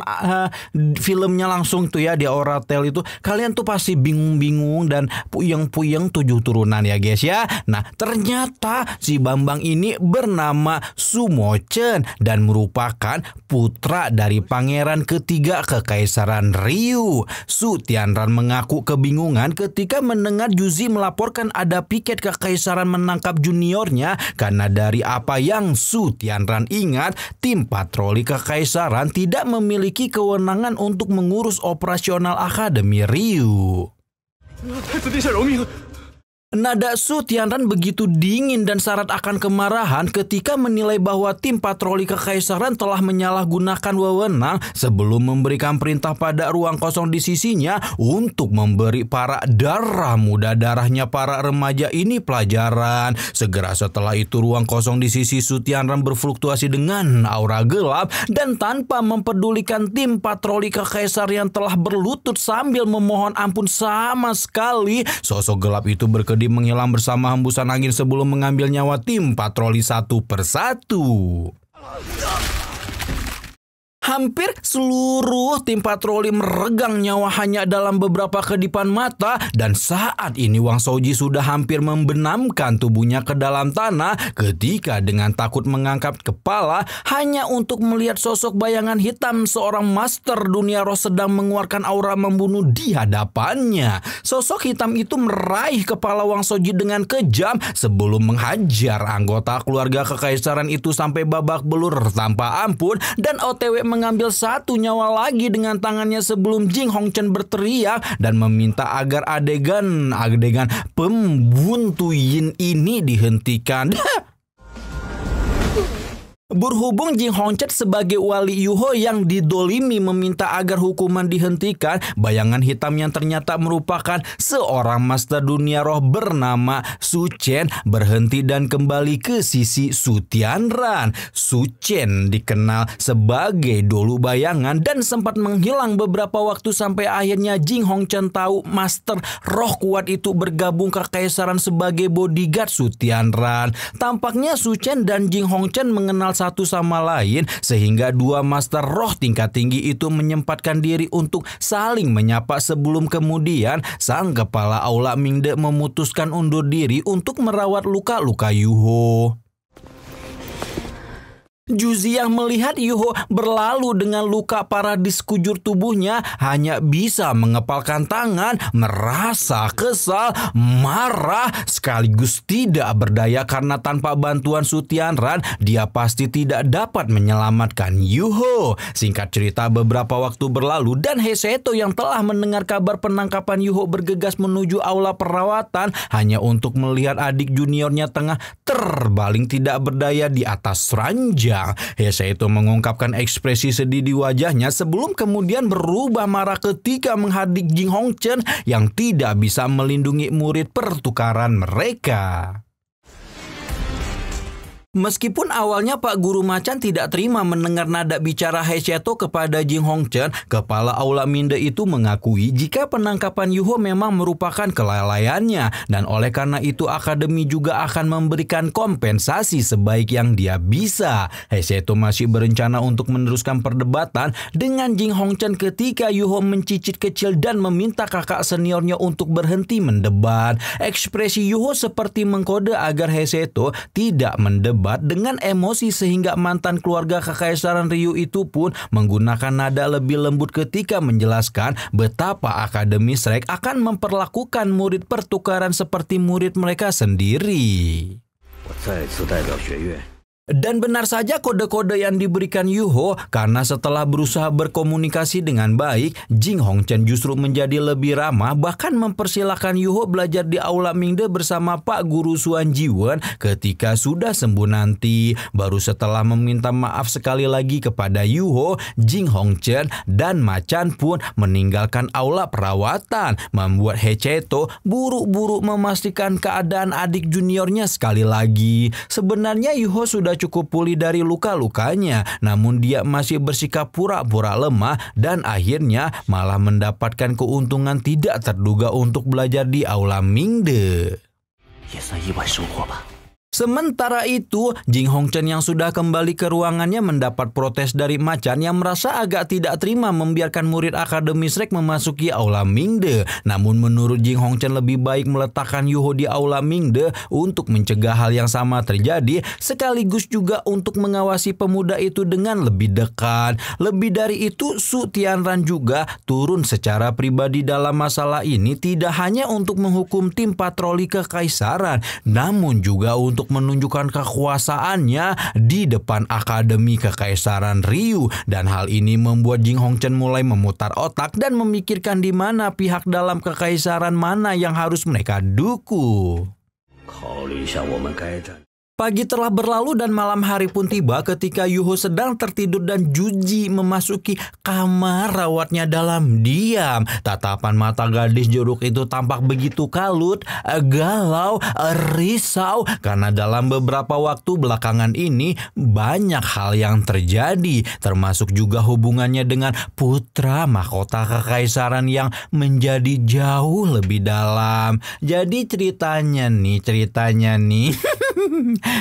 filmnya langsung tuh ya di Auratel itu, kalian tuh pasti bingung-bingung dan puyeng-puyeng 7 turunan ya guys ya. Nah, ternyata si Bambang ini bernama Su Mochen dan merupakan putra dari pangeran ketiga Kekaisaran Ryu. Su Tianran mengaku kebingungan ketika mendengar Juzi melaporkan ada piket kekaisaran menangkap juniornya, karena dari apa yang Su Tianran ingat, tim patroli kekaisaran tidak memiliki kewenangan untuk mengurus operasional Akademi Ryu. Nada Su Tianran begitu dingin dan syarat akan kemarahan ketika menilai bahwa tim patroli kekaisaran telah menyalahgunakan wewenang sebelum memberikan perintah pada ruang kosong di sisinya untuk memberi para darah muda darahnya para remaja ini pelajaran. Segera setelah itu ruang kosong di sisi Su Tianran berfluktuasi dengan aura gelap, dan tanpa mempedulikan tim patroli kekaisar yang telah berlutut sambil memohon ampun sama sekali, sosok gelap itu berkedip menghilang bersama hembusan angin sebelum mengambil nyawa tim patroli satu persatu. Hampir seluruh tim patroli meregang nyawa hanya dalam beberapa kedipan mata, dan saat ini Wang Shouji sudah hampir membenamkan tubuhnya ke dalam tanah ketika dengan takut mengangkat kepala hanya untuk melihat sosok bayangan hitam seorang master dunia roh sedang mengeluarkan aura membunuh di hadapannya. Sosok hitam itu meraih kepala Wang Shouji dengan kejam sebelum menghajar anggota keluarga kekaisaran itu sampai babak belur tanpa ampun, dan OTW mengambil satu nyawa lagi dengan tangannya sebelum Jing Hongchen berteriak dan meminta agar adegan pembuntuin ini dihentikan. Berhubung Jing Hongchen sebagai wali Yuho yang didolimi meminta agar hukuman dihentikan, bayangan hitam yang ternyata merupakan seorang master dunia roh bernama Su Chen berhenti dan kembali ke sisi Su Tianran. Su Chen dikenal sebagai dolu bayangan dan sempat menghilang beberapa waktu sampai akhirnya Jing Hongchen tahu master roh kuat itu bergabung ke kekaisaran sebagai bodyguard Su Tianran. Tampaknya Su Chen dan Jing Hongchen mengenal satu sama lain sehingga dua master roh tingkat tinggi itu menyempatkan diri untuk saling menyapa sebelum kemudian sang kepala aula Mingde memutuskan undur diri untuk merawat luka-luka Yuho. Juziah melihat Yuho berlalu dengan luka parah di sekujur tubuhnya, hanya bisa mengepalkan tangan, merasa kesal, marah, sekaligus tidak berdaya karena tanpa bantuan Su Tianran, dia pasti tidak dapat menyelamatkan Yuho. Singkat cerita, beberapa waktu berlalu dan Heseto yang telah mendengar kabar penangkapan Yuho bergegas menuju aula perawatan hanya untuk melihat adik juniornya tengah terbaling tidak berdaya di atas ranjang. Heseto mengungkapkan ekspresi sedih di wajahnya sebelum kemudian berubah marah ketika menghadapi Jing Hongchen yang tidak bisa melindungi murid pertukaran mereka. Meskipun awalnya Pak Guru Macan tidak terima mendengar nada bicara Heseto kepada Jing Hongchen, kepala aula Mingde itu mengakui jika penangkapan Yuho memang merupakan kelalaiannya, dan oleh karena itu akademi juga akan memberikan kompensasi sebaik yang dia bisa. Heseto masih berencana untuk meneruskan perdebatan dengan Jing Hongchen ketika Yuho mencicit kecil dan meminta kakak seniornya untuk berhenti mendebat. Ekspresi Yuho seperti mengkode agar Heseto tidak mendebat dengan emosi sehingga mantan keluarga kekaisaran Ryu itu pun menggunakan nada lebih lembut ketika menjelaskan betapa Akademi Shrek akan memperlakukan murid pertukaran seperti murid mereka sendiri. Dan benar saja kode-kode yang diberikan Yuho, karena setelah berusaha berkomunikasi dengan baik, Jing Hongchen justru menjadi lebih ramah, bahkan mempersilahkan Yuho belajar di aula Mingde bersama Pak Guru Xuan Jiwen ketika sudah sembuh nanti. Baru setelah meminta maaf sekali lagi kepada Yuho, Jing Hongchen dan Macan pun meninggalkan aula perawatan, membuat Heseto buru-buru memastikan keadaan adik juniornya sekali lagi. Sebenarnya Yuho sudah cukup pulih dari luka-lukanya, namun dia masih bersikap pura-pura lemah dan akhirnya malah mendapatkan keuntungan tidak terduga untuk belajar di aula Mingde. Sementara itu, Jing Hongchen yang sudah kembali ke ruangannya mendapat protes dari Macan yang merasa agak tidak terima membiarkan murid Akademi Shrek memasuki aula Mingde. Namun menurut Jing Hongchen lebih baik meletakkan Yuho di aula Mingde untuk mencegah hal yang sama terjadi, sekaligus juga untuk mengawasi pemuda itu dengan lebih dekat. Lebih dari itu, Su Tianran juga turun secara pribadi dalam masalah ini, tidak hanya untuk menghukum tim patroli kekaisaran, namun juga untuk menunjukkan kekuasaannya di depan Akademi Kekaisaran Ryu, dan hal ini membuat Jing Hongchen mulai memutar otak dan memikirkan di mana pihak dalam kekaisaran mana yang harus mereka dukung. Pagi telah berlalu dan malam hari pun tiba ketika Yuho sedang tertidur dan Juji memasuki kamar rawatnya dalam diam. Tatapan mata gadis jorok itu tampak begitu kalut, galau, risau karena dalam beberapa waktu belakangan ini banyak hal yang terjadi, termasuk juga hubungannya dengan putra mahkota kekaisaran yang menjadi jauh lebih dalam. Jadi ceritanya nih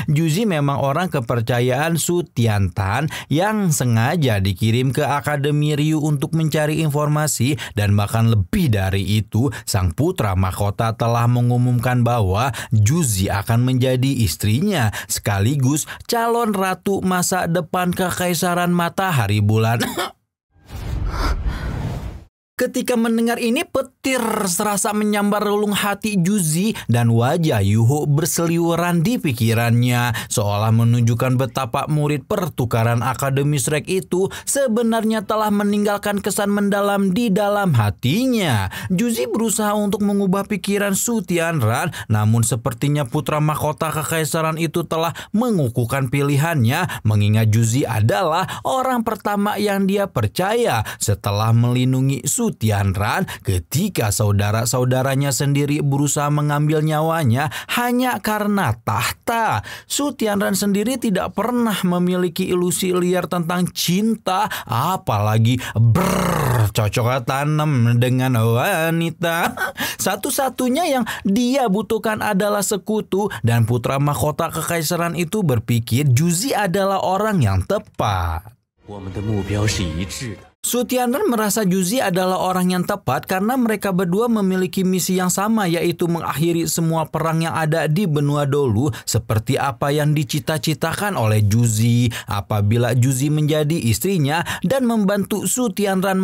Juzi memang orang kepercayaan Su Tiantan yang sengaja dikirim ke Akademi Ryu untuk mencari informasi, dan bahkan lebih dari itu, sang putra mahkota telah mengumumkan bahwa Juzi akan menjadi istrinya sekaligus calon ratu masa depan Kekaisaran Matahari Bulan. Ketika mendengar ini, petir serasa menyambar relung hati Juzi dan wajah Yuho berseliweran di pikirannya, seolah menunjukkan betapa murid pertukaran Akademi Shrek itu sebenarnya telah meninggalkan kesan mendalam di dalam hatinya. Juzi berusaha untuk mengubah pikiran Su Tianran, namun sepertinya putra mahkota kekaisaran itu telah mengukuhkan pilihannya, mengingat Juzi adalah orang pertama yang dia percaya setelah melindungi Su Tianran ketika saudara-saudaranya sendiri berusaha mengambil nyawanya hanya karena tahta. Su Tianran sendiri tidak pernah memiliki ilusi liar tentang cinta, apalagi bercocok tanam dengan wanita. Satu-satunya yang dia butuhkan adalah sekutu, dan putra mahkota kekaisaran itu berpikir Juzi adalah orang yang tepat. Su Tianran merasa Juzi adalah orang yang tepat karena mereka berdua memiliki misi yang sama, yaitu mengakhiri semua perang yang ada di benua Dolu, seperti apa yang dicita-citakan oleh Juzi. Apabila Juzi menjadi istrinya dan membantu Su Tianran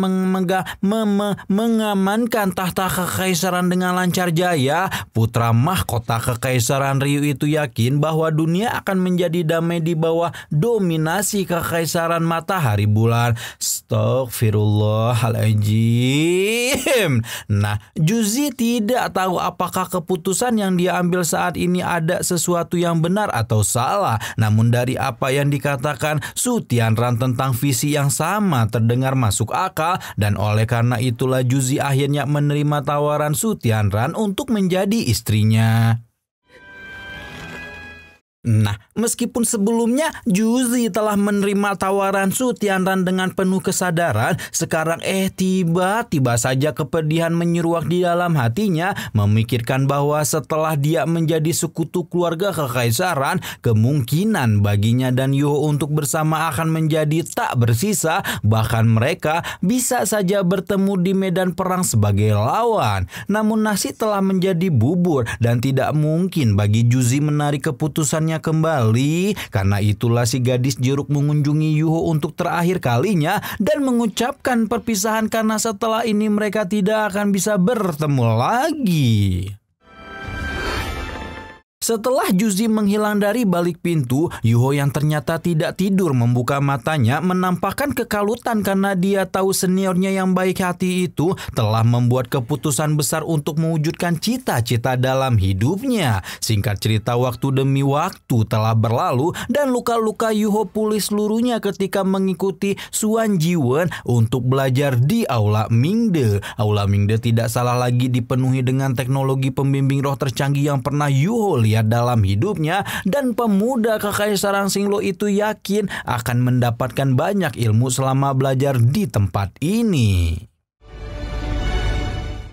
mengamankan tahta kekaisaran dengan lancar jaya, putra mahkota kekaisaran Ryu itu yakin bahwa dunia akan menjadi damai di bawah dominasi Kekaisaran Matahari Bulan. Astaghfirullahaladzim. Nah, Juzi tidak tahu apakah keputusan yang dia ambil saat ini ada sesuatu yang benar atau salah. Namun dari apa yang dikatakan Su Tianran tentang visi yang sama terdengar masuk akal, dan oleh karena itulah Juzi akhirnya menerima tawaran Su Tianran untuk menjadi istrinya. Nah, meskipun sebelumnya Juzi telah menerima tawaran Su Tianran dengan penuh kesadaran, sekarang tiba-tiba saja kepedihan menyeruak di dalam hatinya, memikirkan bahwa setelah dia menjadi sekutu keluarga kekaisaran, kemungkinan baginya dan Yuho untuk bersama akan menjadi tak bersisa, bahkan mereka bisa saja bertemu di medan perang sebagai lawan. Namun nasi telah menjadi bubur dan tidak mungkin bagi Juzi menarik keputusannya kembali. Karena itulah si gadis jeruk mengunjungi Yuho untuk terakhir kalinya dan mengucapkan perpisahan karena setelah ini mereka tidak akan bisa bertemu lagi. Setelah Juzi menghilang dari balik pintu, Yuho yang ternyata tidak tidur membuka matanya, menampakkan kekalutan karena dia tahu seniornya yang baik hati itu telah membuat keputusan besar untuk mewujudkan cita-cita dalam hidupnya. Singkat cerita, waktu demi waktu telah berlalu dan luka-luka Yuho pulih seluruhnya ketika mengikuti Suan Jiwen untuk belajar di Aula Mingde. Aula Mingde tidak salah lagi dipenuhi dengan teknologi pembimbing roh tercanggih yang pernah Yuho lihat dalam hidupnya, dan pemuda kekaisaran Xinglo itu yakin akan mendapatkan banyak ilmu selama belajar di tempat ini.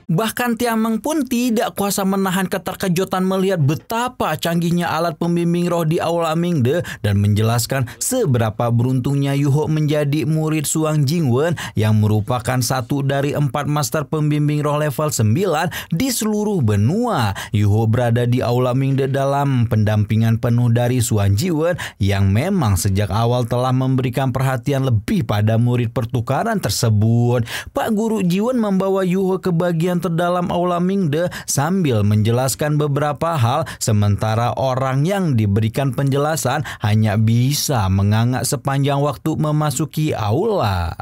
Bahkan Tiameng pun tidak kuasa menahan keterkejutan melihat betapa canggihnya alat pembimbing roh di Aula Mingde dan menjelaskan seberapa beruntungnya Yuho menjadi murid Suang Jingwen yang merupakan satu dari 4 master pembimbing roh level 9 di seluruh benua. Yuho berada di Aula Mingde dalam pendampingan penuh dari Suan Jingwen yang memang sejak awal telah memberikan perhatian lebih pada murid pertukaran tersebut. Pak Guru Jiwen membawa Yuho ke bagian terdalam Aula Mingde sambil menjelaskan beberapa hal, sementara orang yang diberikan penjelasan hanya bisa menganga sepanjang waktu memasuki aula.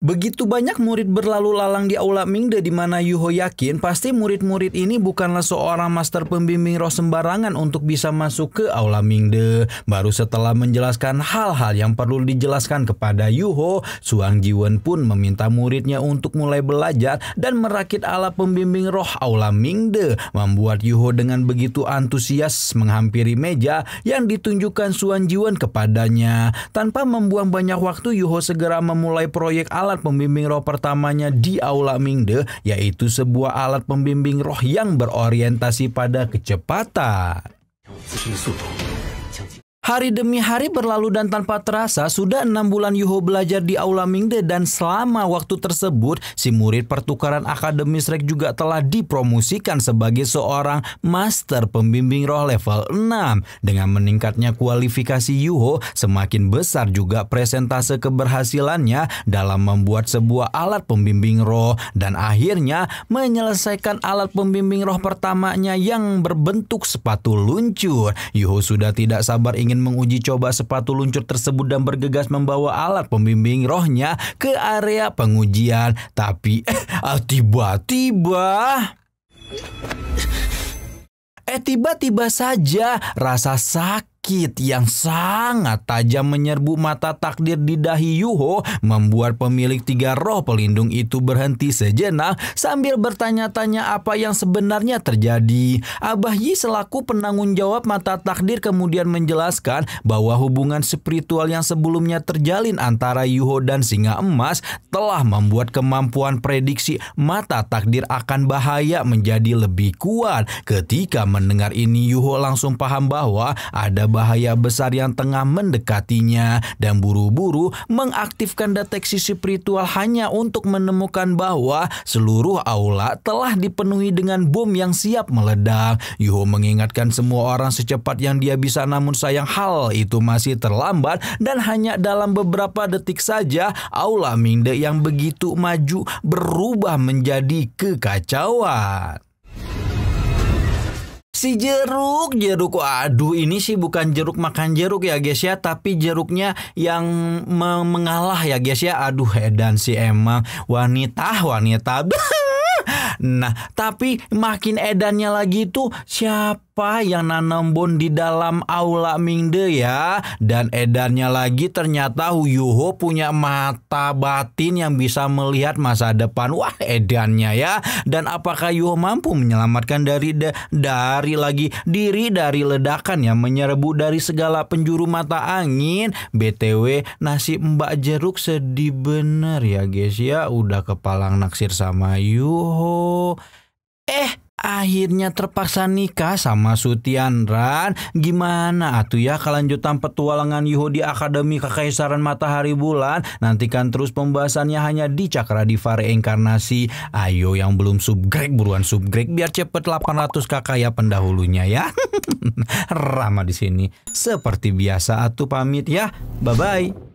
Begitu banyak murid berlalu lalang di Aula Mingde di mana Yuho yakin pasti murid-murid ini bukanlah seorang master pembimbing roh sembarangan untuk bisa masuk ke Aula Mingde. Baru setelah menjelaskan hal-hal yang perlu dijelaskan kepada Yuho, Suang Jiwen pun meminta muridnya untuk mulai belajar dan merakit alat pembimbing roh Aula Mingde, membuat Yuho dengan begitu antusias menghampiri meja yang ditunjukkan Suan Jiwen kepadanya. Tanpa membuang banyak waktu, Yuho segera memulai proyek alat alat pembimbing roh pertamanya di Aula Mingde, yaitu sebuah alat pembimbing roh yang berorientasi pada kecepatan. Hari demi hari berlalu dan tanpa terasa sudah 6 bulan Yuho belajar di Aula Mingde, dan selama waktu tersebut si murid pertukaran akademis Rek juga telah dipromosikan sebagai seorang master pembimbing roh level 6. Dengan meningkatnya kualifikasi Yuho, semakin besar juga presentase keberhasilannya dalam membuat sebuah alat pembimbing roh dan akhirnya menyelesaikan alat pembimbing roh pertamanya yang berbentuk sepatu luncur. Yuho sudah tidak sabar ingin menguji coba sepatu luncur tersebut dan bergegas membawa alat pembimbing rohnya ke area pengujian. Tapi tiba-tiba saja rasa sakit yang sangat tajam menyerbu mata takdir di dahi Yuho, membuat pemilik 3 roh pelindung itu berhenti sejenak sambil bertanya-tanya apa yang sebenarnya terjadi. Abah Yi selaku penanggung jawab mata takdir kemudian menjelaskan bahwa hubungan spiritual yang sebelumnya terjalin antara Yuho dan singa emas telah membuat kemampuan prediksi mata takdir akan bahaya menjadi lebih kuat. Ketika mendengar ini, Yuho langsung paham bahwa ada bahaya besar yang tengah mendekatinya dan buru-buru mengaktifkan deteksi spiritual hanya untuk menemukan bahwa seluruh aula telah dipenuhi dengan bom yang siap meledak. Yuho mengingatkan semua orang secepat yang dia bisa, namun sayang hal itu masih terlambat dan hanya dalam beberapa detik saja Aula Mingde yang begitu maju berubah menjadi kekacauan. Si jeruk, waduh ini sih bukan jeruk makan jeruk ya guys ya, tapi jeruknya yang mengalah ya guys ya. Aduh edan sih emang wanita. Nah, tapi makin edannya lagi tuh siapa yang nanam bon di dalam Aula Mingde ya? Dan edannya lagi ternyata Yuho punya mata batin yang bisa melihat masa depan. Wah, edannya ya. Dan apakah Yuho mampu menyelamatkan diri dari ledakan yang menyerbu dari segala penjuru mata angin? BTW nasib Mbak Jeruk sedih bener ya guys ya, udah kepalang naksir sama Yuho. Akhirnya terpaksa nikah sama Sutiandran. Gimana atuh ya kelanjutan petualangan Yuho di Akademi Kekaisaran Matahari Bulan? Nantikan terus pembahasannya hanya di Cakra Diva Reinkarnasi. Ayo yang belum subscribe buruan subscribe biar cepet 800k kayak pendahulunya ya. Rama di sini. Seperti biasa atuh pamit ya. Bye bye.